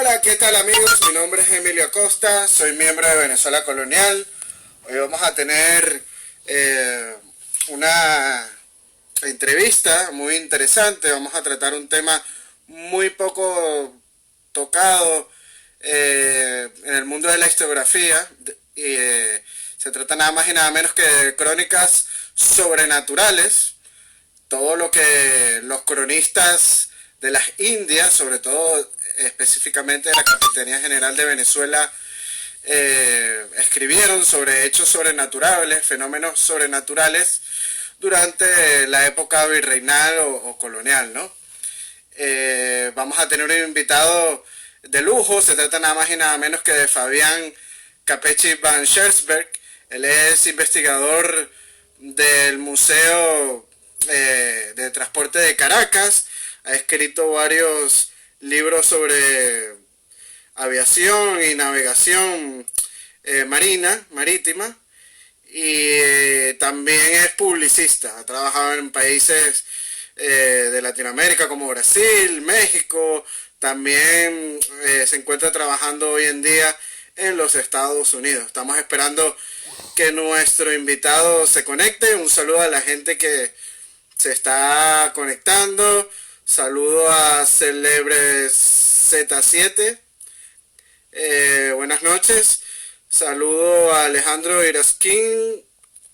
Hola, ¿qué tal amigos? Mi nombre es Emilio Acosta, soy miembro de Venezuela Colonial. Hoy vamos a tener una entrevista muy interesante. Vamos a tratar un tema muy poco tocado en el mundo de la historiografía. Se trata nada más y nada menos que de crónicas sobrenaturales. Todo lo que los cronistas de las Indias, sobre todo específicamente de la Capitanía General de Venezuela, escribieron sobre hechos sobrenaturales, fenómenos sobrenaturales durante la época virreinal o colonial, ¿no? Vamos a tener un invitado de lujo. Se trata nada más y nada menos que de Fabián Capecchi van Schersberg. Él es investigador del Museo de Transporte de Caracas. Ha escrito varios libros sobre aviación y navegación marítima, y también es publicista. Ha trabajado en países de Latinoamérica como Brasil, México. También se encuentra trabajando hoy en día en los Estados Unidos. Estamos esperando que nuestro invitado se conecte. Un saludo a la gente que se está conectando. Saludo a Celebre Z7. Buenas noches. Saludo a Alejandro Irasquín,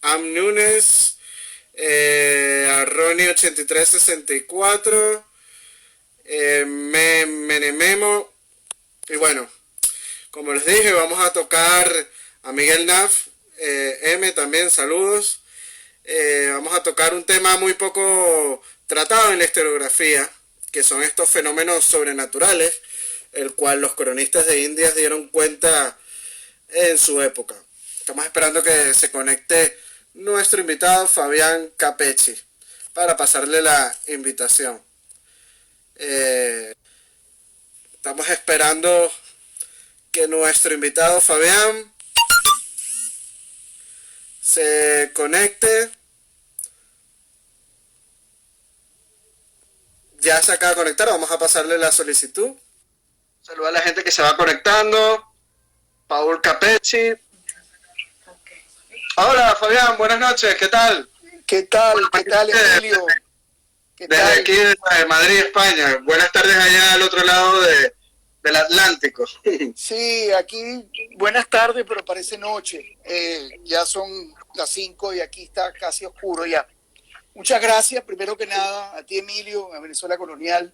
Am Nunes, a Ronnie 8364, Menememo. Y bueno, como les dije, vamos a tocar a Miguel Naf, M también, saludos. Vamos a tocar un tema muy poco tratado en la historiografía, que son estos fenómenos sobrenaturales, el cual los cronistas de Indias dieron cuenta en su época. Estamos esperando que se conecte nuestro invitado Fabián Capecchi para pasarle la invitación. Estamos esperando que nuestro invitado Fabián se conecte. Ya se acaba de conectar, vamos a pasarle la solicitud. Saluda a la gente que se va conectando. Paul Capecchi. Hola Fabián, buenas noches, ¿qué tal? ¿Qué tal? ¿Qué tal, Emilio? ¿Qué desde tal? Aquí, desde Madrid, España. Buenas tardes allá al otro lado del Atlántico. Sí, aquí buenas tardes, pero parece noche. Ya son las 5 y aquí está casi oscuro ya. Muchas gracias, primero que nada, a ti, Emilio, a Venezuela Colonial,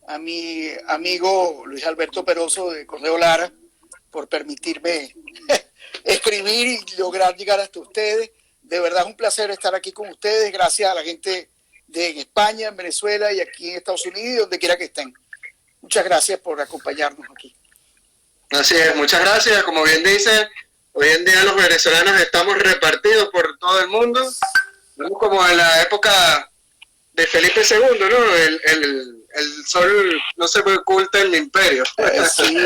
a mi amigo Luis Alberto Peroso de Correo Lara, por permitirme escribir y lograr llegar hasta ustedes. De verdad es un placer estar aquí con ustedes. Gracias a la gente de España, en Venezuela y aquí en Estados Unidos y donde quiera que estén. Muchas gracias por acompañarnos aquí. Así es, muchas gracias. Como bien dice, hoy en día los venezolanos estamos repartidos por todo el mundo. Estamos como en la época de Felipe II, ¿no? El sol no se oculta en el imperio. Sí,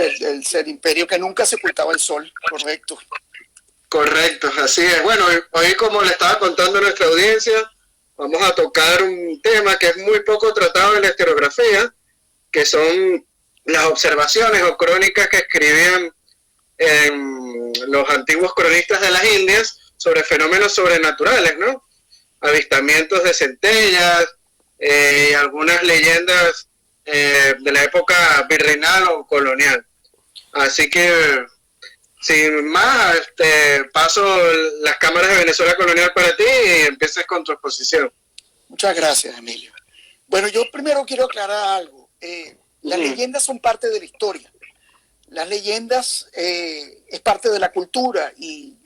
el imperio que nunca se ocultaba el sol, correcto. Correcto, así es. Bueno, hoy como le estaba contando a nuestra audiencia, vamos a tocar un tema que es muy poco tratado en la historiografía, que son las observaciones o crónicas que escribían los antiguos cronistas de las Indias sobre fenómenos sobrenaturales, ¿no? Avistamientos de centellas, y algunas leyendas de la época virreinal o colonial. Así que, sin más, paso las cámaras de Venezuela Colonial para ti y empieces con tu exposición. Muchas gracias, Emilio. Bueno, yo primero quiero aclarar algo. Las leyendas son parte de la historia. Las leyendas es parte de la cultura y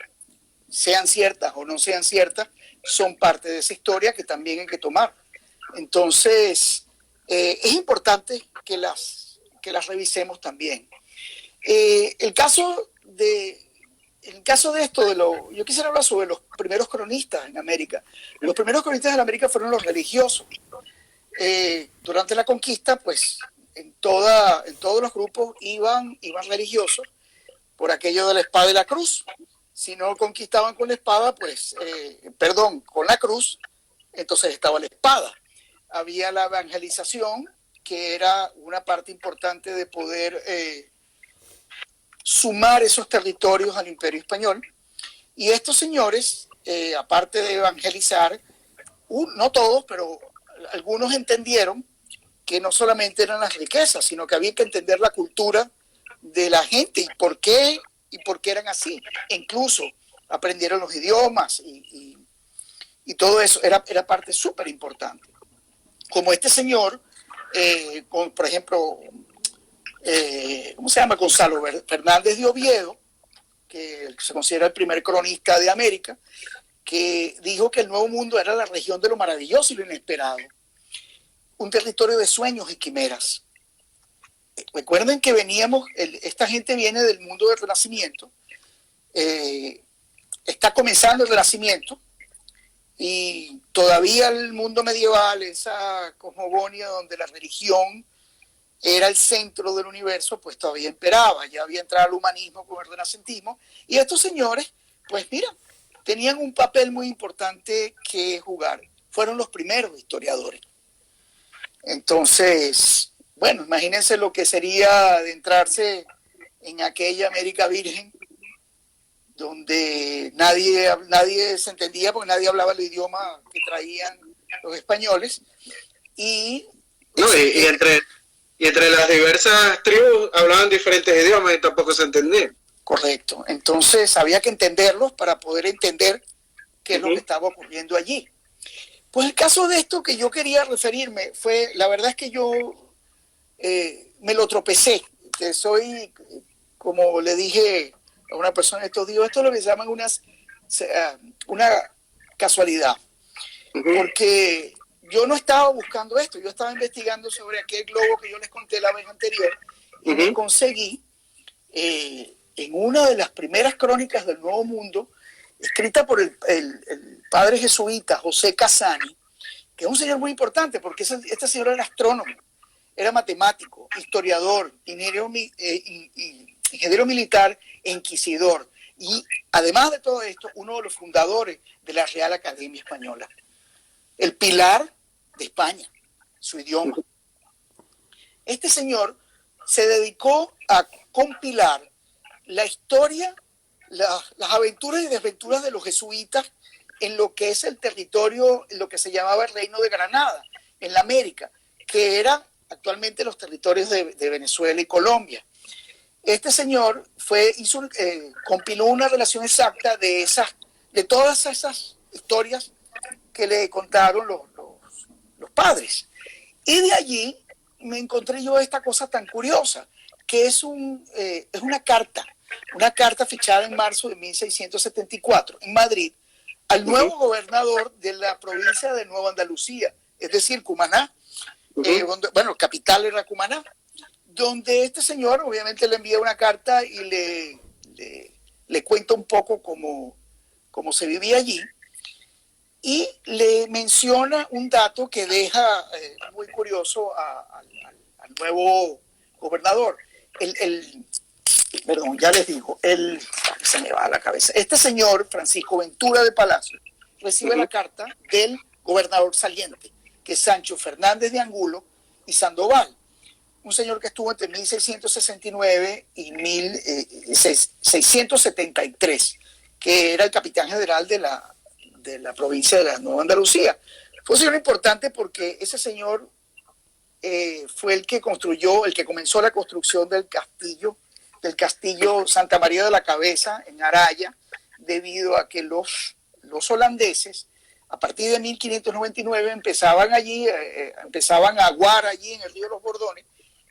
sean ciertas o no sean ciertas, son parte de esa historia que también hay que tomar. Entonces, es importante que las revisemos también. El caso de esto, yo quisiera hablar sobre los primeros cronistas en América. Los primeros cronistas en América fueron los religiosos. Durante la conquista, pues, en todos los grupos iban religiosos por aquello de la espada y la cruz. Si no conquistaban con la espada, pues, con la cruz, entonces estaba la espada. Había la evangelización, que era una parte importante de poder sumar esos territorios al Imperio Español. Y estos señores, aparte de evangelizar, no todos, pero algunos entendieron que no solamente eran las riquezas, sino que había que entender la cultura de la gente y por qué eran así. E incluso aprendieron los idiomas y todo eso era parte súper importante. Como este señor, por ejemplo, ¿cómo se llama? Gonzalo Fernández de Oviedo, que se considera el primer cronista de América, que dijo que el Nuevo Mundo era la región de lo maravilloso y lo inesperado, un territorio de sueños y quimeras. Recuerden que esta gente viene del mundo del Renacimiento, está comenzando el Renacimiento, y todavía el mundo medieval, esa cosmogonía donde la religión era el centro del universo, pues todavía imperaba, ya había entrado el humanismo con el renacentismo, y estos señores, pues mira, tenían un papel muy importante que jugar. Fueron los primeros historiadores. Entonces, bueno, imagínense lo que sería adentrarse en aquella América Virgen, donde nadie se entendía porque nadie hablaba el idioma que traían los españoles. Y entre las diversas tribus hablaban diferentes idiomas y tampoco se entendían. Correcto. Entonces había que entenderlos para poder entender qué es lo que estaba ocurriendo allí. Pues el caso de esto que yo quería referirme fue, la verdad es que yo me lo tropecé. Que soy, como le dije a una persona estos días, esto es lo que se llaman una casualidad. Porque yo no estaba buscando esto, yo estaba investigando sobre aquel globo que yo les conté la vez anterior y me conseguí en una de las primeras crónicas del Nuevo Mundo, escrita por el padre jesuita José Casani, que es un señor muy importante porque este señor era astrónomo, era matemático, historiador, ingeniero militar e inquisidor. Y además de todo esto, uno de los fundadores de la Real Academia Española. El pilar de España, su idioma. Este señor se dedicó a compilar la historia, las aventuras y desventuras de los jesuitas en lo que es el territorio, lo que se llamaba el Reino de Granada, en la América, que eran actualmente los territorios de Venezuela y Colombia. Este señor compiló una relación exacta de todas esas historias que le contaron los padres. Y de allí me encontré yo esta cosa tan curiosa, que es una carta fichada en marzo de 1674 en Madrid al nuevo gobernador de la provincia de Nueva Andalucía, es decir, Cumaná, capital era Cumaná, donde este señor obviamente le envía una carta y le cuenta un poco cómo se vivía allí, y le menciona un dato que deja muy curioso al nuevo gobernador. Perdón, ya les digo, se me va a la cabeza. Este señor, Francisco Ventura de Palacio, recibe la carta del gobernador saliente, que es Sancho Fernández de Angulo y Sandoval, un señor que estuvo entre 1669 y 1673, que era el capitán general de la provincia de la Nueva Andalucía. Fue un señor importante porque ese señor fue el que comenzó la construcción del castillo Santa María de la Cabeza en Araya, debido a que los holandeses, a partir de 1599, empezaban a aguar allí en el río Los Bordones,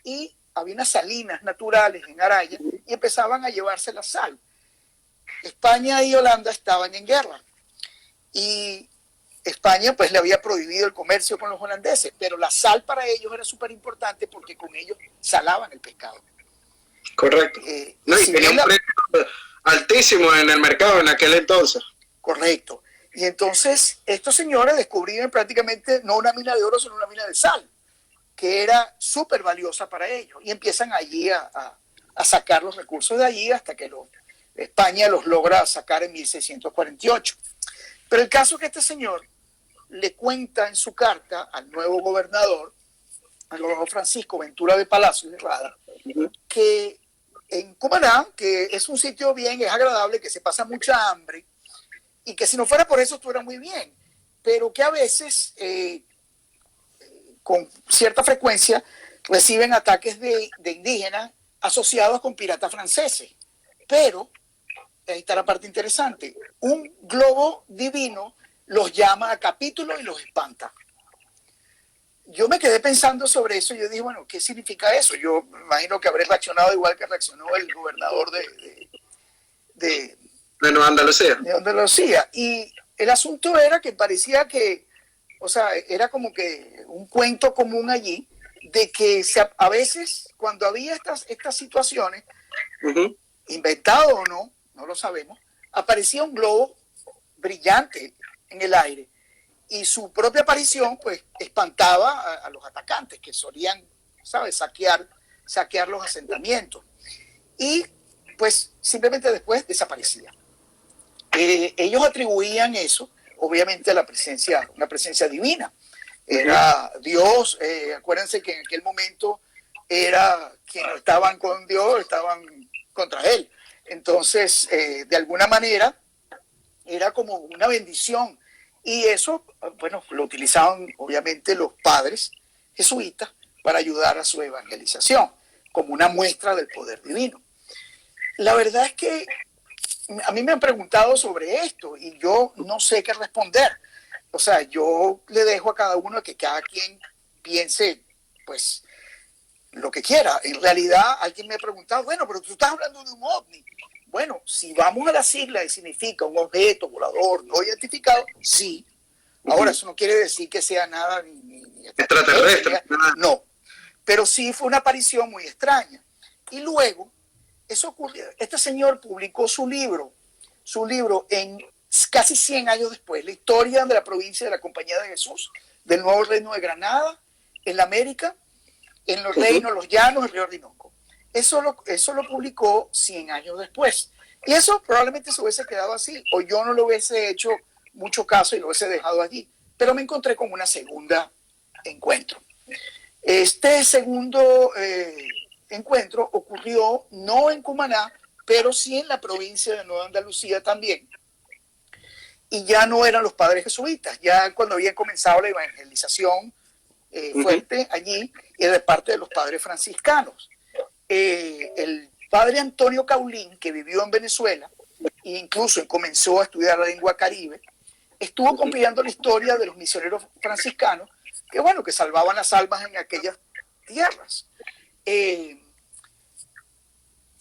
y había unas salinas naturales en Araya, y empezaban a llevarse la sal. España y Holanda estaban en guerra, y España pues le había prohibido el comercio con los holandeses, pero la sal para ellos era súper importante porque con ellos salaban el pescado. Correcto. Y tenía un precio altísimo en el mercado en aquel entonces. Correcto. Y entonces estos señores descubrían prácticamente no una mina de oro, sino una mina de sal, que era súper valiosa para ellos. Y empiezan allí a sacar los recursos de allí hasta que España los logra sacar en 1648. Pero el caso es que este señor le cuenta en su carta al nuevo gobernador, Gobernador Francisco Ventura de Palacio de Rada, Ujú. que en Cumaná, que es un sitio bien, es agradable, que se pasa mucha hambre, y que si no fuera por eso estuviera muy bien, pero que a veces, con cierta frecuencia, reciben ataques de indígenas asociados con piratas franceses. Pero, ahí está la parte interesante, un globo divino los llama a capítulo y los espanta. Yo me quedé pensando sobre eso y yo dije, bueno, ¿qué significa eso? Yo me imagino que habré reaccionado igual que reaccionó el gobernador de, De Nueva Andalucía. de Andalucía. Y el asunto era que parecía que, o sea, era como que un cuento común allí, de que a veces cuando había estas situaciones, Ujú. inventado o no, no lo sabemos, aparecía un globo brillante en el aire y su propia aparición pues espantaba a los atacantes que solían, ¿sabes?, saquear los asentamientos y pues simplemente después desaparecía. Ellos atribuían eso obviamente a una presencia divina. Era Dios, acuérdense que en aquel momento era quienes estaban con Dios, estaban contra él. Entonces, de alguna manera, era como una bendición. Y eso, bueno, lo utilizaban obviamente los padres jesuitas para ayudar a su evangelización, como una muestra del poder divino. La verdad es que a mí me han preguntado sobre esto y yo no sé qué responder. O sea, yo le dejo a cada uno que cada quien piense, pues, lo que quiera. En realidad, alguien me ha preguntado, bueno, pero tú estás hablando de un ovni. Bueno, si vamos a la sigla y significa un objeto volador no identificado, sí. Ahora, eso no quiere decir que sea nada ni Extraterrestre. no. Pero sí fue una aparición muy extraña. Y luego, eso ocurrió. Este señor publicó su libro en casi 100 años después, la historia de la provincia de la Compañía de Jesús, del Nuevo Reino de Granada, en la América, en los reinos, los llanos, el río Orinoco. Eso lo publicó 100 años después. Y eso probablemente se hubiese quedado así, o yo no le hubiese hecho mucho caso y lo hubiese dejado allí. Pero me encontré con una segunda encuentro. Este segundo encuentro ocurrió no en Cumaná, pero sí en la provincia de Nueva Andalucía también. Y ya no eran los padres jesuitas, ya cuando había comenzado la evangelización fuerte allí, era de parte de los padres franciscanos. El padre Antonio Caulín, que vivió en Venezuela e incluso comenzó a estudiar la lengua caribe, estuvo compilando la historia de los misioneros franciscanos que, bueno, que salvaban las almas en aquellas tierras.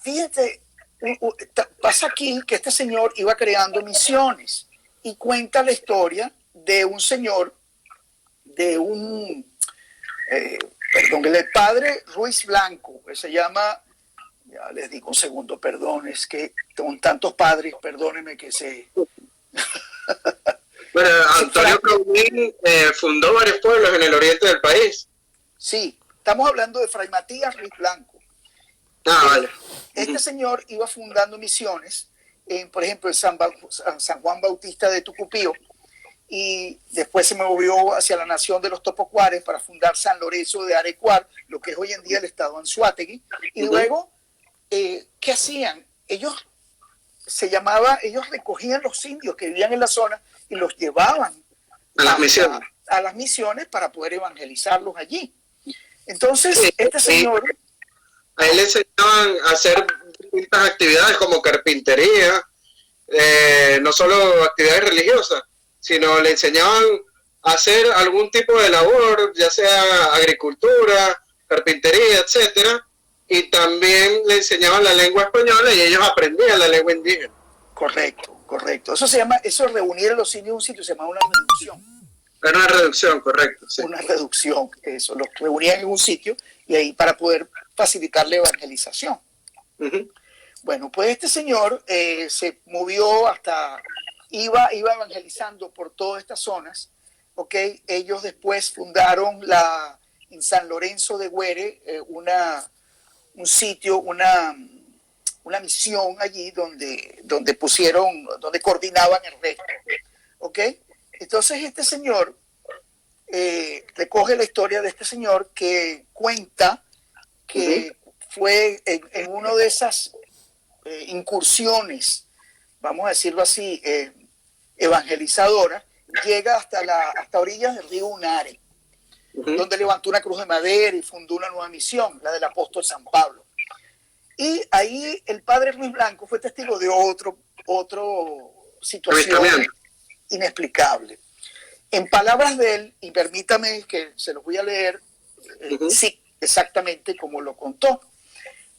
Fíjate, pasa aquí que este señor iba creando misiones y cuenta la historia de un señor, perdón, el padre Ruiz Blanco, que se llama, ya les digo un segundo, perdón, es que con tantos padres, perdónenme que se... Bueno, Antonio Caulín fundó varios pueblos en el oriente del país. Sí, estamos hablando de Fray Matías Ruiz Blanco. Vale. Este señor iba fundando misiones, por ejemplo, en San Juan Bautista de Tucupío, y después se movió hacia la nación de los Topocuares para fundar San Lorenzo de Arecuar, lo que es hoy en día el estado Anzoátegui. Y luego, ¿qué hacían? Ellos recogían los indios que vivían en la zona y los llevaban a las misiones para poder evangelizarlos allí. Entonces, este señor... A él le enseñaban a hacer distintas actividades como carpintería, no solo actividades religiosas, sino le enseñaban a hacer algún tipo de labor, ya sea agricultura, carpintería, etcétera, y también le enseñaban la lengua española y ellos aprendían la lengua indígena. Correcto. Eso reunir a los indios en un sitio se llama una reducción. Era una reducción, correcto. Sí. Una reducción, eso, los reunían en un sitio y ahí para poder facilitar la evangelización. Bueno, pues este señor se movió iba evangelizando por todas estas zonas, ¿ok? Ellos después fundaron en San Lorenzo de Güere un sitio, una misión allí donde coordinaban el resto, ¿ok? Entonces este señor recoge la historia de este señor que cuenta que fue en una de esas incursiones, vamos a decirlo así, evangelizadoras, llega hasta orillas del río Unare, donde levantó una cruz de madera y fundó una nueva misión, la del apóstol San Pablo. Y ahí el padre Ruiz Blanco fue testigo de otro situación inexplicable. En palabras de él, y permítame que se los voy a leer, sí, exactamente como lo contó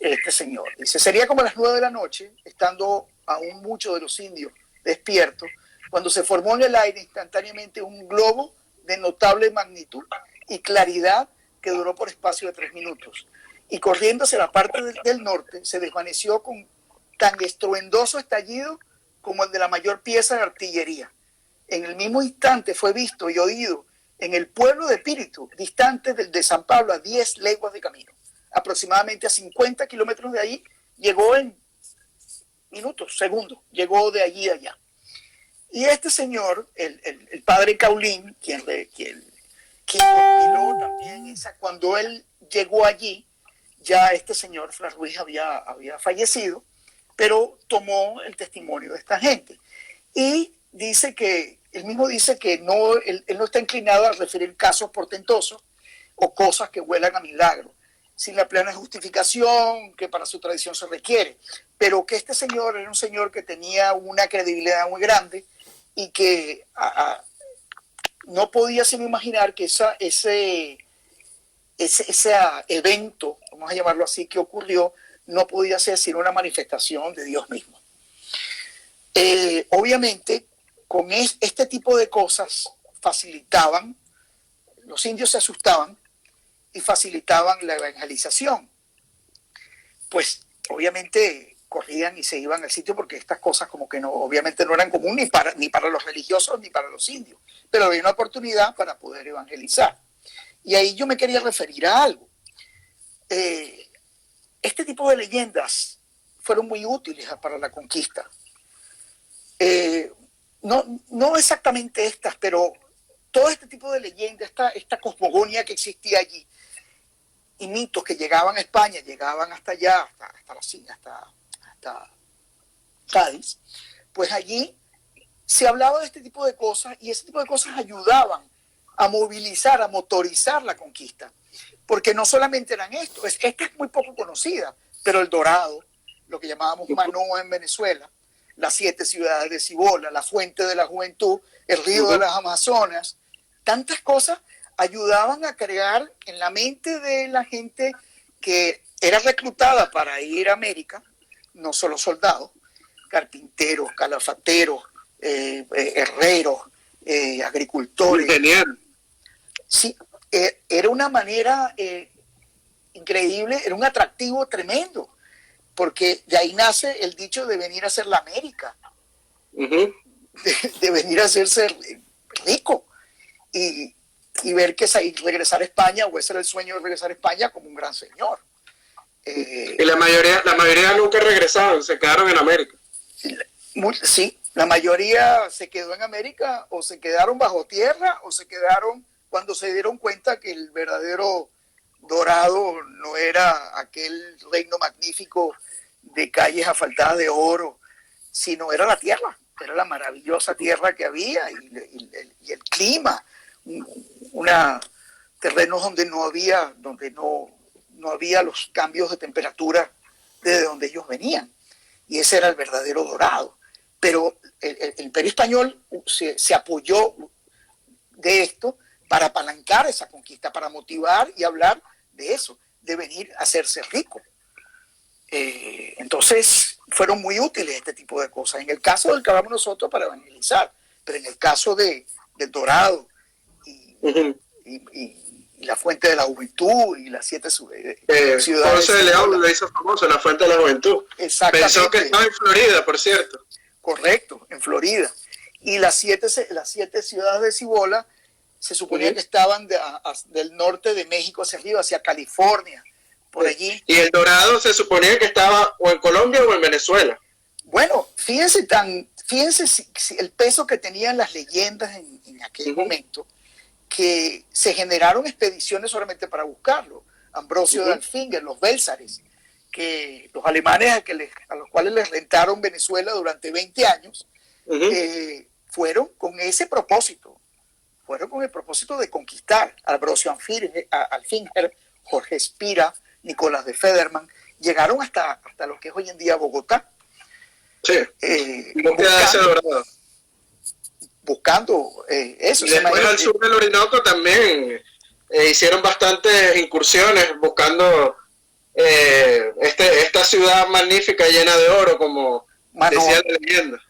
este señor. Dice, sería como las 9 de la noche, estando aún muchos de los indios despiertos, cuando se formó en el aire instantáneamente un globo de notable magnitud y claridad que duró por espacio de 3 minutos. Y corriendo hacia la parte del norte, se desvaneció con tan estruendoso estallido como el de la mayor pieza de artillería. En el mismo instante fue visto y oído en el pueblo de Píritu, distante del de San Pablo a 10 leguas de camino. Aproximadamente a 50 kilómetros de ahí, llegó en minutos, segundos, llegó de allí a allá. Y este señor, el padre Caulín, quien compiló también cuando él llegó allí, ya este señor Fray Ruiz había fallecido, pero tomó el testimonio de esta gente. Y dice que, él mismo dice que él no está inclinado a referir casos portentosos o cosas que huelan a milagro, sin la plena justificación que para su tradición se requiere, pero que este señor era un señor que tenía una credibilidad muy grande y que no podía sino imaginar que ese evento, vamos a llamarlo así, que ocurrió, no podía ser sino una manifestación de Dios mismo. Obviamente, con este tipo de cosas facilitaban, los indios se asustaban y facilitaban la evangelización. Pues obviamente corrían y se iban al sitio porque estas cosas como que no, obviamente no eran común ni para los religiosos ni para los indios, pero había una oportunidad para poder evangelizar. Y ahí yo me quería referir a algo. Este tipo de leyendas fueron muy útiles para la conquista. No exactamente estas, pero todo este tipo de leyendas, esta cosmogonía que existía allí, y mitos que llegaban a España, llegaban hasta allá, hasta Cádiz, pues allí se hablaba de este tipo de cosas y ese tipo de cosas ayudaban a movilizar, a motorizar la conquista. Porque no solamente eran esto, esta es muy poco conocida, pero el Dorado, lo que llamábamos Manoa en Venezuela, las 7 ciudades de Cibola, la fuente de la juventud, el río de las Amazonas, tantas cosas ayudaban a crear en la mente de la gente que era reclutada para ir a América, no solo soldados, carpinteros, calafateros, herreros, agricultores. Ingenieros. Sí, era una manera increíble, era un atractivo tremendo, porque de ahí nace el dicho de venir a ser la América, de venir a hacerse rico y ver que regresar a España, o ese era el sueño de regresar a España como un gran señor. Y la mayoría nunca regresaron, se quedaron en América. Sí, la mayoría se quedó en América, o se quedaron bajo tierra, o se quedaron cuando se dieron cuenta que el verdadero Dorado no era aquel reino magnífico de calles asfaltadas de oro, sino era la tierra, era la maravillosa tierra que había y el clima, terrenos donde no había los cambios de temperatura desde donde ellos venían, y ese era el verdadero Dorado. Pero el Imperio Español se apoyó de esto para apalancar esa conquista, para motivar y hablar de eso, de venir a hacerse rico. Entonces fueron muy útiles este tipo de cosas. En el caso del que hablamos nosotros para evangelizar, pero en el caso del Dorado y la fuente de la juventud y las 7 ciudades. Ponce de León lo hizo famoso, la fuente de la juventud. Exactamente. Pensó que estaba en Florida, por cierto. Correcto, en Florida. Y las 7 ciudades de Cibola se suponía que estaban del norte de México hacia arriba, hacia California, por allí. Y el Dorado se suponía que estaba o en Colombia o en Venezuela. Bueno, fíjense el peso que tenían las leyendas en aquel momento, que se generaron expediciones solamente para buscarlo. Ambrosio de Alfinger, los Bélsares, que los alemanes a los cuales les rentaron Venezuela durante 20 años, fueron con ese propósito, fueron con el propósito de conquistar. Ambrosio Alfinger, Jorge Espira, Nicolás de Federman, llegaron hasta lo que es hoy en día Bogotá. Sí, buscando eso. Y después al sur del Orinoco también hicieron bastantes incursiones buscando esta ciudad magnífica llena de oro, como decía la leyenda.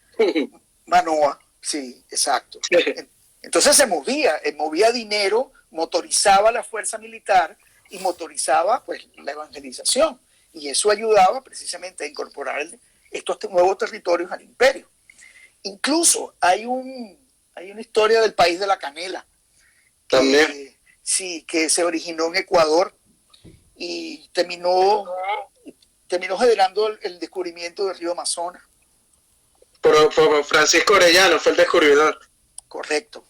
Manoa, sí, exacto. Entonces se movía dinero, motorizaba la fuerza militar y motorizaba pues la evangelización. Y eso ayudaba precisamente a incorporar estos nuevos territorios al imperio. Incluso hay una historia del país de la canela. También. Sí, que se originó en Ecuador y terminó generando el descubrimiento del río Amazonas. Por Francisco Orellano fue el descubridor. Correcto.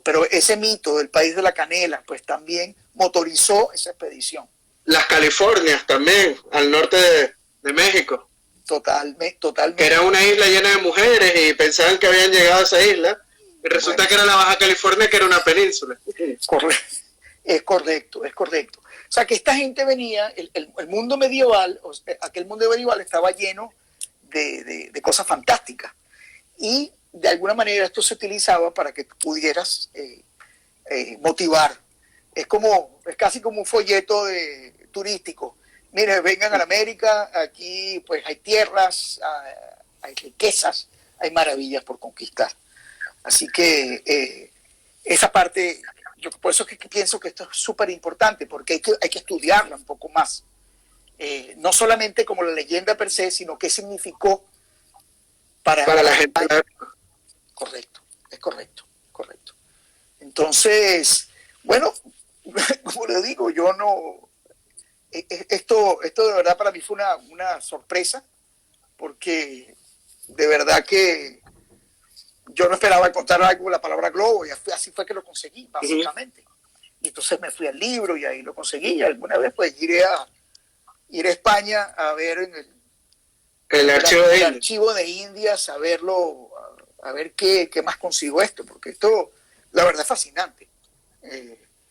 Pero ese mito del país de la canela, pues también motorizó esa expedición. Las Californias también, al norte de México. Totalmente. Que era una isla llena de mujeres y pensaban que habían llegado a esa isla. Y resulta que era la Baja California, que era una península. Es correcto. O sea, que esta gente venía, el mundo medieval, aquel mundo medieval estaba lleno de cosas fantásticas. Y de alguna manera esto se utilizaba para que tú pudieras motivar. Es casi como un folleto turístico. Mire, vengan a la América, aquí pues hay tierras, hay riquezas, hay maravillas por conquistar. Así que esa parte, yo por eso es que pienso que esto es súper importante, porque hay que estudiarla un poco más. No solamente como la leyenda per se, sino qué significó para la gente. Correcto. Entonces, bueno, como le digo, yo no... Esto de verdad para mí fue una sorpresa, porque de verdad que yo no esperaba encontrar algo con la palabra globo, y así fue que lo conseguí, básicamente. Y entonces me fui al libro y ahí lo conseguí, y alguna vez pues iré a España a ver en el archivo de Indias, a verlo, a ver qué más consigo esto, porque esto, la verdad, es fascinante.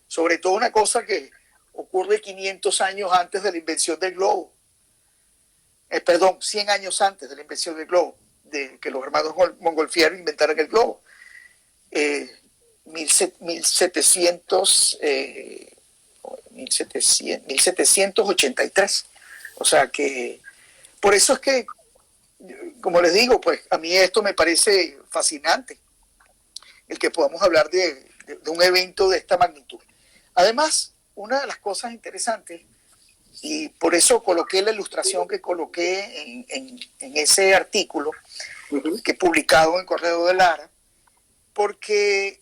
Sobre todo una cosa que ocurre 500 años antes de la invención del globo. 100 años antes de la invención del globo, de que los hermanos Montgolfier inventaran el globo. 1783. O sea que, por eso es que, como les digo, pues a mí esto me parece fascinante, el que podamos hablar de un evento de esta magnitud. Además, una de las cosas interesantes, y por eso coloqué la ilustración que coloqué en ese artículo que he publicado en Correo de Lara, porque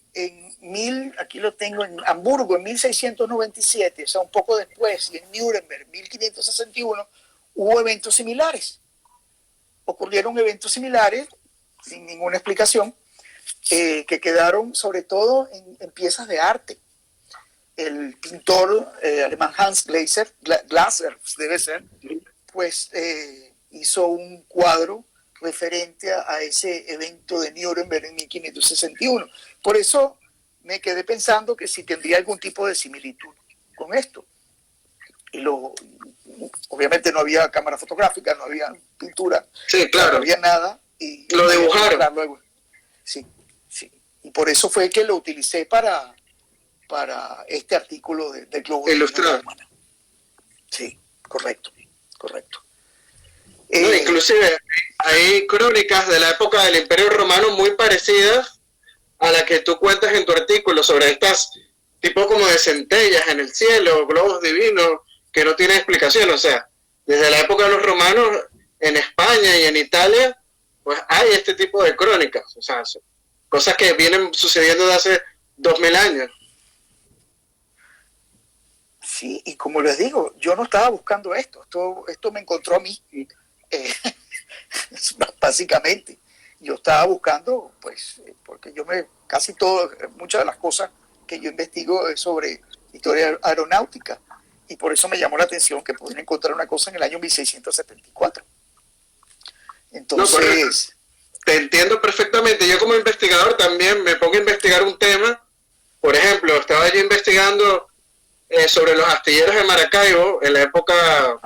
aquí lo tengo, en Hamburgo, en 1697, o sea, un poco después, y en Nuremberg, 1561, hubo eventos similares. Ocurrieron eventos similares, sin ninguna explicación, que quedaron sobre todo en piezas de arte. El pintor alemán Hans Glasser debe ser, pues hizo un cuadro referente a ese evento de Nuremberg en 1561. Por eso me quedé pensando que si tendría algún tipo de similitud con esto. Y obviamente no había cámara fotográfica, no había pintura, sí, claro. No había nada. Y lo dibujaron. Luego. Sí. Y por eso fue que lo utilicé para este artículo de Globo Ilustrado. Sí, correcto. No, inclusive hay crónicas de la época del Imperio Romano muy parecidas a la que tú cuentas en tu artículo sobre estas tipo como de centellas en el cielo, globos divinos, que no tienen explicación. O sea, desde la época de los romanos, en España y en Italia, pues hay este tipo de crónicas. O sea, cosas que vienen sucediendo de hace 2000 años. Sí, y como les digo, yo no estaba buscando esto me encontró a mí, básicamente. Yo estaba buscando, pues, porque muchas de las cosas que yo investigo es sobre historia aeronáutica, y por eso me llamó la atención que pudieron encontrar una cosa en el año 1674. Entonces... Te entiendo perfectamente. Yo como investigador también me pongo a investigar un tema. Por ejemplo, estaba yo investigando sobre los astilleros de Maracaibo en la época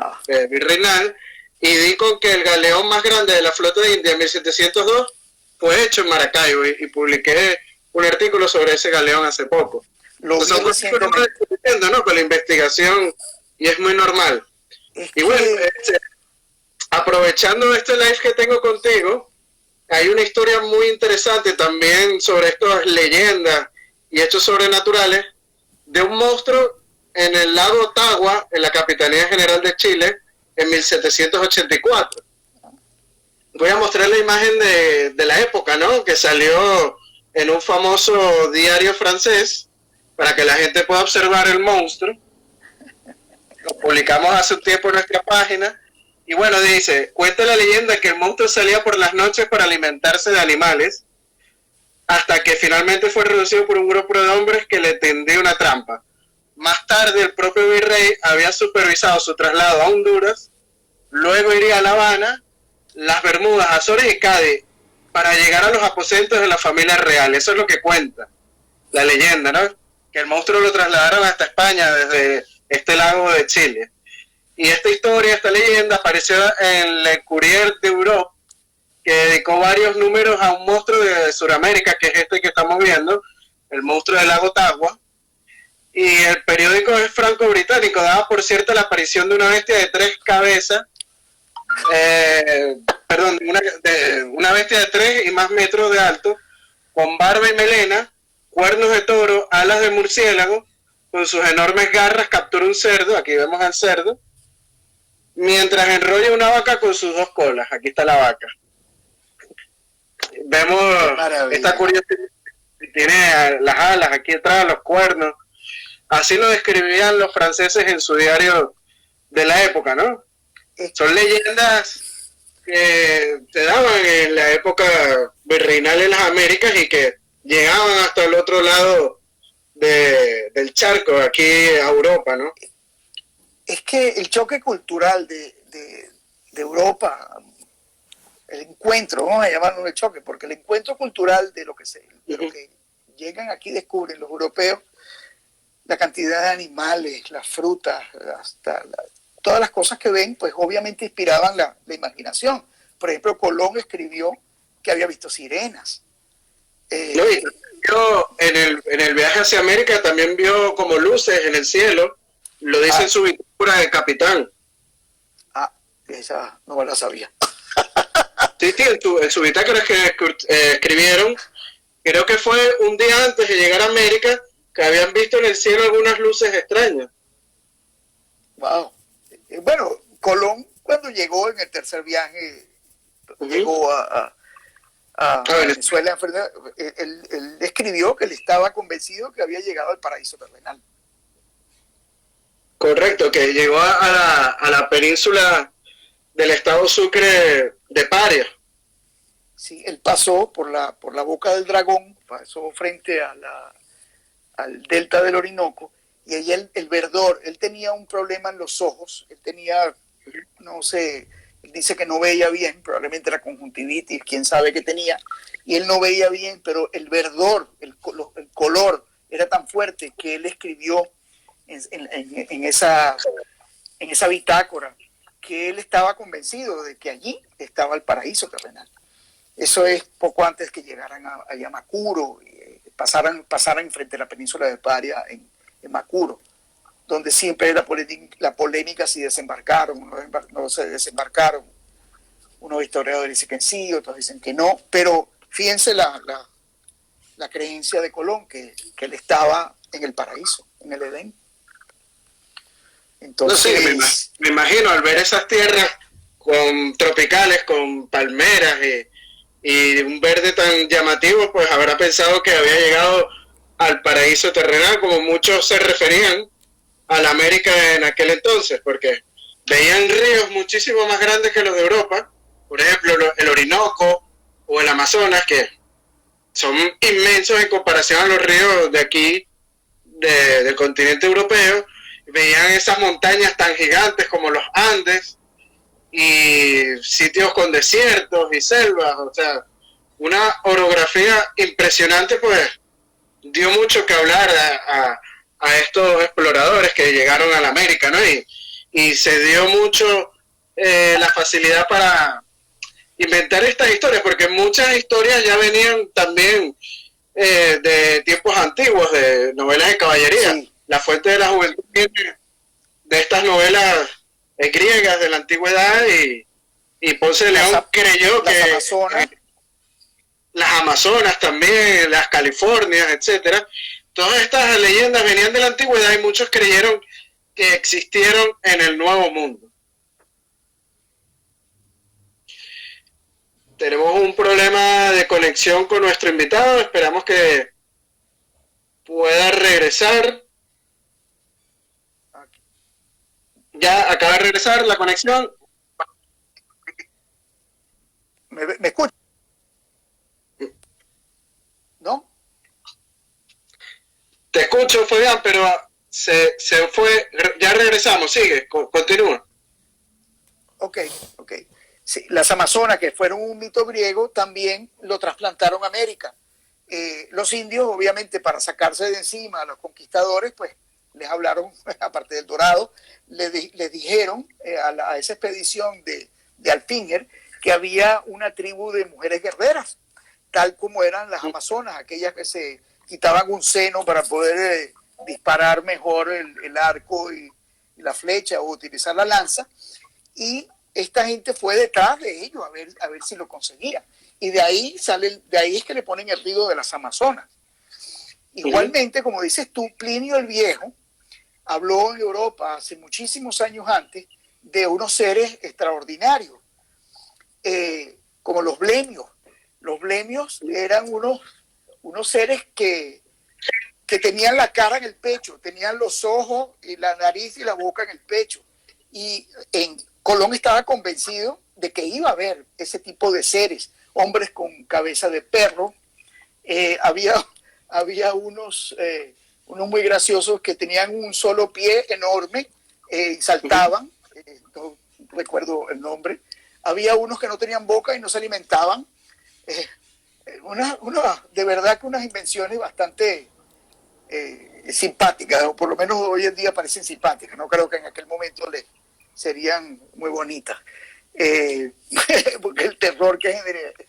virreinal, y di con que el galeón más grande de la flota de India en 1702 fue hecho en Maracaibo, y publiqué un artículo sobre ese galeón hace poco. Son cosas que uno va descubriendo, ¿no?, con la investigación, y es muy normal. Y bueno, aprovechando este live que tengo contigo, hay una historia muy interesante también sobre estas leyendas y hechos sobrenaturales de un monstruo en el lago Ottawa, en la Capitanía General de Chile, en 1784. Voy a mostrar la imagen de la época, ¿no?, que salió en un famoso diario francés, para que la gente pueda observar el monstruo. Lo publicamos hace un tiempo en nuestra página. Y bueno, dice, cuenta la leyenda que el monstruo salía por las noches para alimentarse de animales, hasta que finalmente fue reducido por un grupo de hombres que le tendió una trampa. Más tarde, el propio virrey había supervisado su traslado a Honduras, luego iría a La Habana, las Bermudas, Azores y Cádiz, para llegar a los aposentos de la familia real. Eso es lo que cuenta la leyenda, ¿no? Que el monstruo lo trasladaron hasta España desde este lago de Chile. Y esta historia, esta leyenda, apareció en Le Courrier d'Europe, que dedicó varios números a un monstruo de Sudamérica, que es este que estamos viendo, el monstruo del lago Ottawa. Y el periódico es franco-británico, daba por cierto la aparición de una bestia de 3 cabezas, una bestia de 3 y más metros de alto, con barba y melena, cuernos de toro, alas de murciélago, con sus enormes garras captura un cerdo, aquí vemos al cerdo, mientras enrolla una vaca con sus 2 colas. Aquí está la vaca. Vemos esta curiosidad, tiene las alas aquí atrás, los cuernos. Así lo describían los franceses en su diario de la época, ¿no? Son leyendas que se daban en la época virreinal en las Américas y que llegaban hasta el otro lado del charco, aquí a Europa, ¿no? Es que el choque cultural de Europa, el encuentro, vamos a llamarlo el choque, porque el encuentro cultural de lo que llegan aquí, descubren los europeos, la cantidad de animales, las frutas, todas las cosas que ven, pues obviamente inspiraban la imaginación. Por ejemplo, Colón escribió que había visto sirenas. En el viaje hacia América también vio como luces en el cielo, lo dice en su bitácora de capitán. Esa no la sabía. Sí, en su bitácora que escribieron, creo que fue un día antes de llegar a América, que habían visto en el cielo algunas luces extrañas. Wow. Bueno, Colón, cuando llegó en el tercer viaje, llegó a Venezuela, él escribió que él estaba convencido que había llegado al paraíso terrenal. Correcto, que llegó a la península del estado Sucre de Paria. Sí, él pasó por la boca del dragón, pasó frente al delta del Orinoco, y ahí el verdor, él tenía un problema en los ojos, él tenía, no sé, él dice que no veía bien, probablemente era conjuntivitis, quién sabe qué tenía, y él no veía bien, pero el verdor, el color era tan fuerte que él escribió en esa bitácora que él estaba convencido de que allí estaba el paraíso terrenal. Eso es poco antes que llegaran a Macuro, pasaran frente a la península de Paria en Macuro, donde siempre la polémica si desembarcaron o no se desembarcaron. Unos historiadores dicen que sí, otros dicen que no, pero fíjense la creencia de Colón, que él estaba en el paraíso, en el Edén. Entonces, no sé, me imagino al ver esas tierras tropicales, con palmeras y un verde tan llamativo, pues habrá pensado que había llegado al paraíso terrenal, como muchos se referían a la América en aquel entonces, porque veían ríos muchísimo más grandes que los de Europa, por ejemplo el Orinoco o el Amazonas, que son inmensos en comparación a los ríos de aquí del continente europeo, veían esas montañas tan gigantes como los Andes y sitios con desiertos y selvas, o sea, una orografía impresionante, pues dio mucho que hablar a estos exploradores que llegaron a la América, ¿no? Y se dio mucho la facilidad para inventar estas historias, porque muchas historias ya venían también de tiempos antiguos, de novelas de caballería. Sí. La fuente de la juventud viene de estas novelas griegas de la antigüedad y Ponce de León creyó que las Amazonas también, las Californias, etcétera, todas estas leyendas venían de la antigüedad y muchos creyeron que existieron en el Nuevo Mundo. Tenemos un problema de conexión con nuestro invitado, esperamos que pueda regresar. Ya acaba de regresar la conexión. ¿Me escucha? ¿No? Te escucho, Fabián, pero se fue. Ya regresamos, sigue, continúa. Ok. Sí, las Amazonas, que fueron un mito griego, también lo trasplantaron a América. Los indios, obviamente, para sacarse de encima a los conquistadores, pues les hablaron, aparte del Dorado, les dijeron a esa expedición de Alfinger que había una tribu de mujeres guerreras, tal como eran las Amazonas, aquellas que se quitaban un seno para poder disparar mejor el arco y la flecha o utilizar la lanza, y esta gente fue detrás de ellos a ver si lo conseguía. Y de ahí es que le ponen el río de las Amazonas. Igualmente, como dices tú, Plinio el Viejo habló en Europa hace muchísimos años antes de unos seres extraordinarios, como los blemios. Los blemios eran unos seres que tenían la cara en el pecho, tenían los ojos y la nariz y la boca en el pecho. Y Colón estaba convencido de que iba a haber ese tipo de seres, hombres con cabeza de perro. Había unos muy graciosos que tenían un solo pie enorme y saltaban, no recuerdo el nombre. Había unos que no tenían boca y no se alimentaban. De verdad que unas invenciones bastante simpáticas, o por lo menos hoy en día parecen simpáticas. No creo que en aquel momento serían muy bonitas, porque el terror que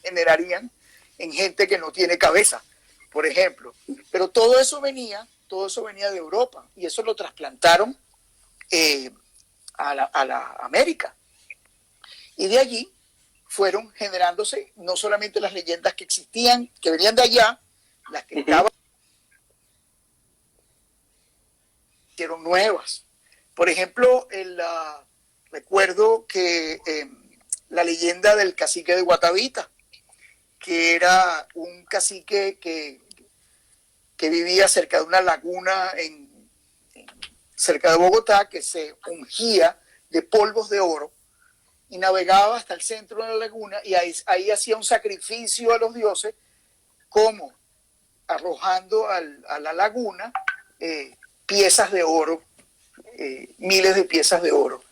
generarían en gente que no tiene cabeza, por ejemplo. Pero todo eso venía de Europa, y eso lo trasplantaron a la América. Y de allí fueron generándose no solamente las leyendas que existían, que venían de allá, las que estaban, hicieron nuevas. Por ejemplo, recuerdo que la leyenda del cacique de Guatavita, que era un cacique que vivía cerca de una laguna cerca de Bogotá, que se ungía de polvos de oro y navegaba hasta el centro de la laguna, y ahí hacía un sacrificio a los dioses, como arrojando a la laguna piezas de oro, miles de piezas de oro.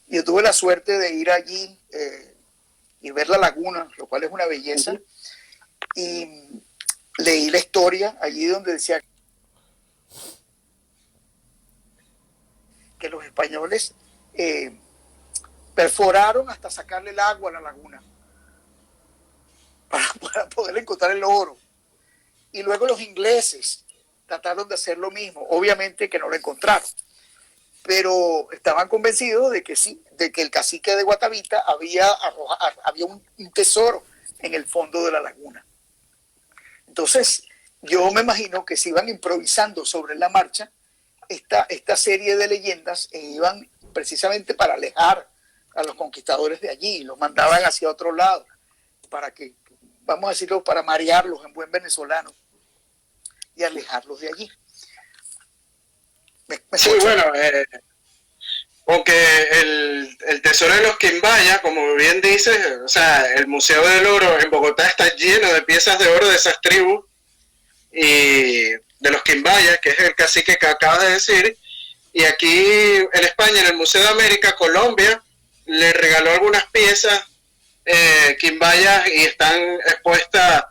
Yo tuve la suerte de ir allí y ver la laguna, lo cual es una belleza, y leí la historia allí donde decía que los españoles perforaron hasta sacarle el agua a la laguna para poder encontrar el oro. Y luego los ingleses trataron de hacer lo mismo, obviamente que no lo encontraron, pero estaban convencidos de que sí, de que el cacique de Guatavita había un tesoro en el fondo de la laguna. Entonces, yo me imagino que se iban improvisando sobre la marcha esta serie de leyendas, e iban precisamente para alejar a los conquistadores de allí, los mandaban hacia otro lado, para que, vamos a decirlo, para marearlos en buen venezolano y alejarlos de allí. Sí, bueno, aunque el tesoro de los Quimbaya, como bien dices, o sea, el Museo del Oro en Bogotá está lleno de piezas de oro de esas tribus, y de los Quimbayas, que es el cacique que acabas de decir, y aquí en España, en el Museo de América, Colombia, le regaló algunas piezas Quimbayas y están expuestas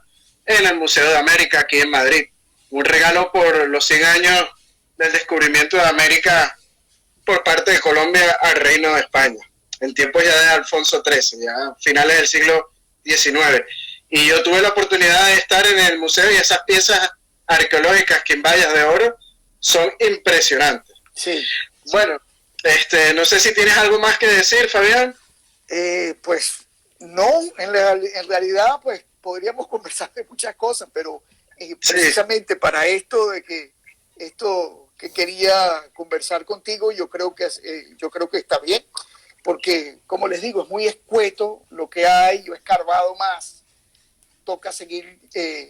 en el Museo de América aquí en Madrid. Un regalo por los 100 años del descubrimiento de América por parte de Colombia al Reino de España, en tiempos ya de Alfonso XIII, ya finales del siglo XIX. Y yo tuve la oportunidad de estar en el museo y esas piezas arqueológicas Quimbayas de oro son impresionantes. Sí. Bueno, no sé si tienes algo más que decir, Fabián. Pues no, en realidad pues podríamos conversar de muchas cosas, pero precisamente para esto que quería conversar contigo, yo creo que está bien, porque como les digo, es muy escueto lo que hay, yo he escarbado más, toca seguir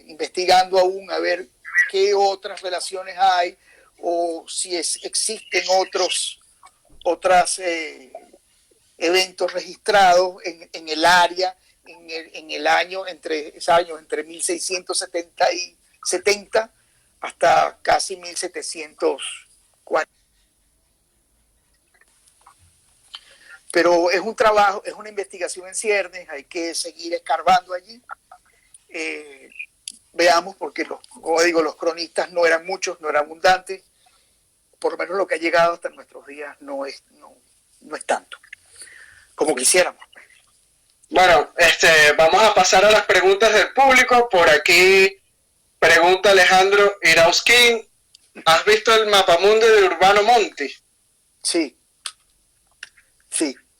investigando aún a ver qué otras relaciones hay o si existen otros eventos registrados en el área en el año entre 1670 hasta casi 1740. Pero es un trabajo, es una investigación en ciernes, hay que seguir escarbando allí. Veamos, porque como digo, los cronistas no eran muchos, no eran abundantes, por lo menos lo que ha llegado hasta nuestros días no es tanto como quisiéramos. Bueno, vamos a pasar a las preguntas del público. Por aquí pregunta Alejandro Irauskin, ¿has visto el mapamundi de Urbano Monti? Sí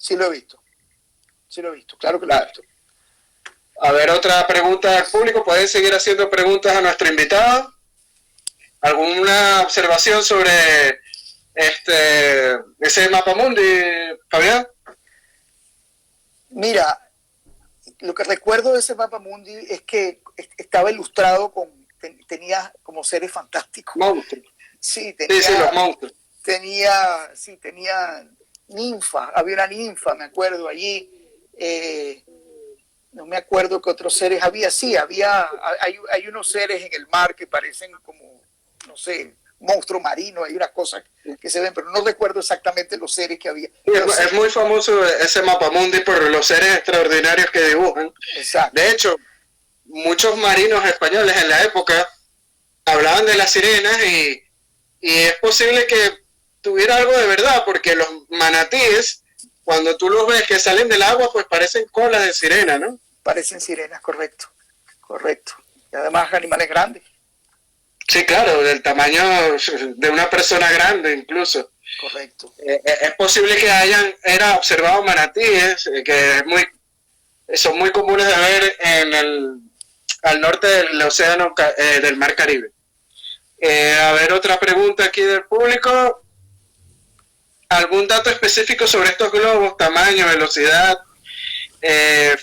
lo he visto. Claro que lo he visto. A ver, otra pregunta del público. ¿Pueden seguir haciendo preguntas a nuestro invitado? ¿Alguna observación sobre ese mapamundi, Fabián? Mira, lo que recuerdo de ese mapamundi es que estaba ilustrado tenía como seres fantásticos. Monstruos. Sí, los monstruos. Tenía ninfa, había una ninfa, me acuerdo allí. No me acuerdo qué otros seres había. Sí, hay unos seres en el mar que parecen como, no sé, monstruos marinos, hay unas cosas que se ven, pero no recuerdo exactamente los seres que había. Es muy famoso ese mapamundi por los seres extraordinarios que dibujan. Exacto. De hecho, muchos marinos españoles en la época hablaban de las sirenas y es posible que tuviera algo de verdad, porque los manatíes, cuando tú los ves que salen del agua, pues parecen colas de sirena, ¿no? Parecen sirenas, correcto. Y además animales grandes. Sí, claro, del tamaño de una persona grande incluso. Correcto. Es posible que hayan observado manatíes, que son muy comunes de ver al norte del océano, del mar Caribe. A ver, otra pregunta aquí del público. ¿Algún dato específico sobre estos globos? Tamaño, velocidad,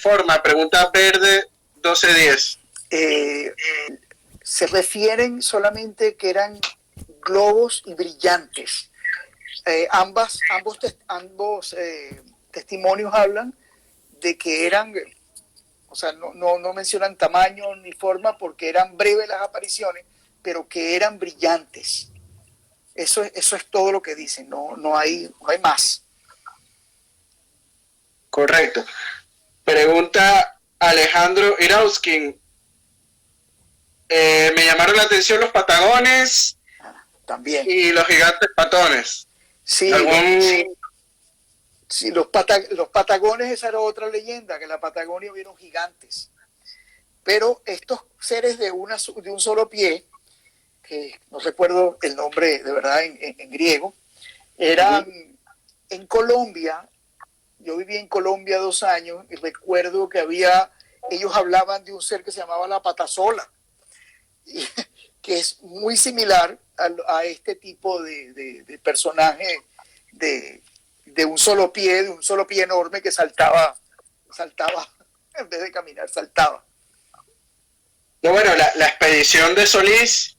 forma. Pregunta verde 1210. Se refieren solamente que eran globos y brillantes. Ambos testimonios hablan de que eran, o sea, no mencionan tamaño ni forma porque eran breves las apariciones, pero que eran brillantes. Eso es todo lo que dicen, no hay más. Correcto. Pregunta Alejandro Irauskin. Me llamaron la atención los patagones también. Y los gigantes patones. Sí, sí, los patagones, esa era otra leyenda, que en la Patagonia hubieron gigantes. Pero estos seres de un solo pie, que no recuerdo el nombre de verdad en griego, eran en Colombia. Yo viví en Colombia 2 años y recuerdo que ellos hablaban de un ser que se llamaba la patasola, que es muy similar a este tipo de personaje de un solo pie enorme que saltaba en vez de caminar, saltaba. No, bueno, la expedición de Solís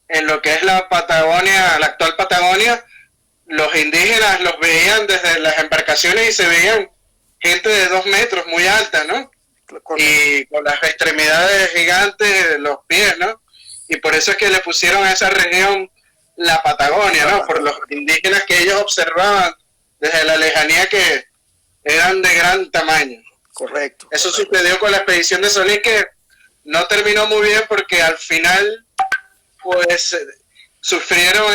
en lo que es la Patagonia, la actual Patagonia, los indígenas los veían desde las embarcaciones y se veían gente de 2 metros, muy alta, ¿no? Correcto. Y con las extremidades gigantes, los pies, ¿no? y por eso es que le pusieron a esa región la Patagonia, ¿no? Por los indígenas que ellos observaban desde la lejanía, que eran de gran tamaño. Correcto. Eso sucedió con la expedición de Solís, que no terminó muy bien porque al final pues sufrieron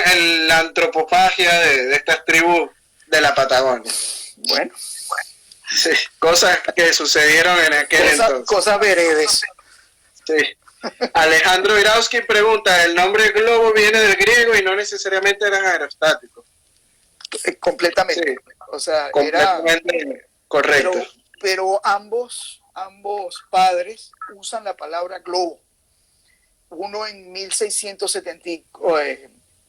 la antropofagia de estas tribus de la Patagonia. Bueno. Sí, cosas que sucedieron en aquel entonces. Cosas veredes. Sí. Alejandro Virowski pregunta, el nombre globo viene del griego y no necesariamente eran aerostáticos. Completamente. Sí. O sea, completamente correcto. Pero ambos padres usan la palabra globo. Uno en 1670,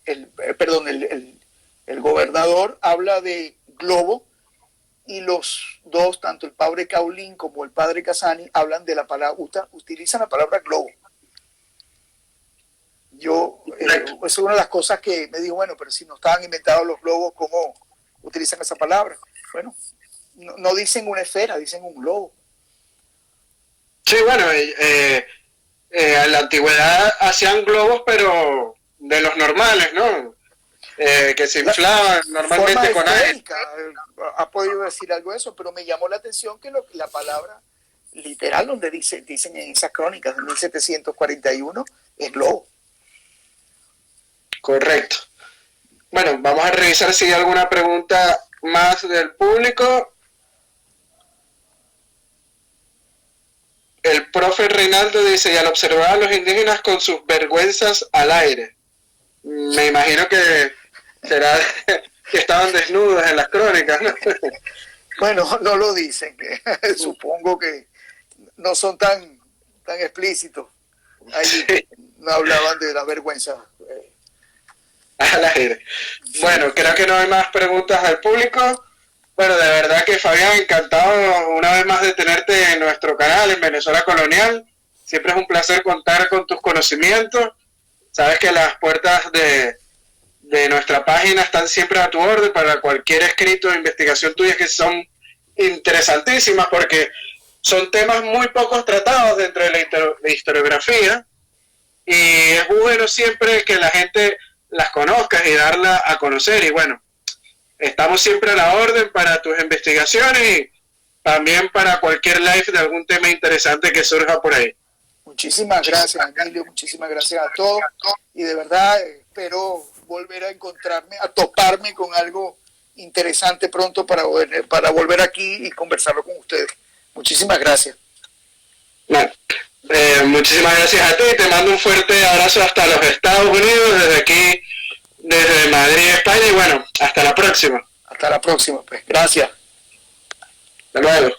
el gobernador habla de globo, y los dos, tanto el padre Caulín como el padre Casani, hablan de la palabra, utilizan la palabra globo. Yo, es una de las cosas que me digo, bueno, pero si no estaban inventados los globos, ¿cómo utilizan esa palabra? Bueno, no dicen una esfera, dicen un globo. Sí, bueno, en la antigüedad hacían globos, pero de los normales, ¿no? Que se inflaban normalmente con aire. Ha podido decir algo de eso, pero me llamó la atención que la palabra literal donde dicen en esas crónicas de 1741 es globo. Correcto. Bueno, vamos a revisar si hay alguna pregunta más del público. El profe Reinaldo dice, y al observar a los indígenas con sus vergüenzas al aire, me imagino que será que estaban desnudos en las crónicas, ¿no? Bueno, no lo dicen, supongo que no son tan explícitos. Ahí sí. No hablaban de la vergüenza. Al aire. Bueno, creo que no hay más preguntas al público. Bueno, de verdad que Fabián, encantado una vez más de tenerte en nuestro canal en Venezuela Colonial. Siempre es un placer contar con tus conocimientos. Sabes que las puertas de nuestra página están siempre a tu orden para cualquier escrito de investigación tuya, que son interesantísimas porque son temas muy pocos tratados dentro de la historiografía, y es bueno siempre que la gente las conozca y darla a conocer. Y bueno, estamos siempre a la orden para tus investigaciones y también para cualquier live de algún tema interesante que surja por ahí. Muchísimas gracias, Emilio, muchísimas gracias a todos, y de verdad espero volver a encontrarme, a toparme con algo interesante pronto para volver aquí y conversarlo con ustedes. Muchísimas gracias. Bueno, muchísimas gracias a ti, te mando un fuerte abrazo hasta los Estados Unidos, desde aquí, desde Madrid, España, y bueno, hasta la próxima. Hasta la próxima, pues. Gracias. Hasta luego.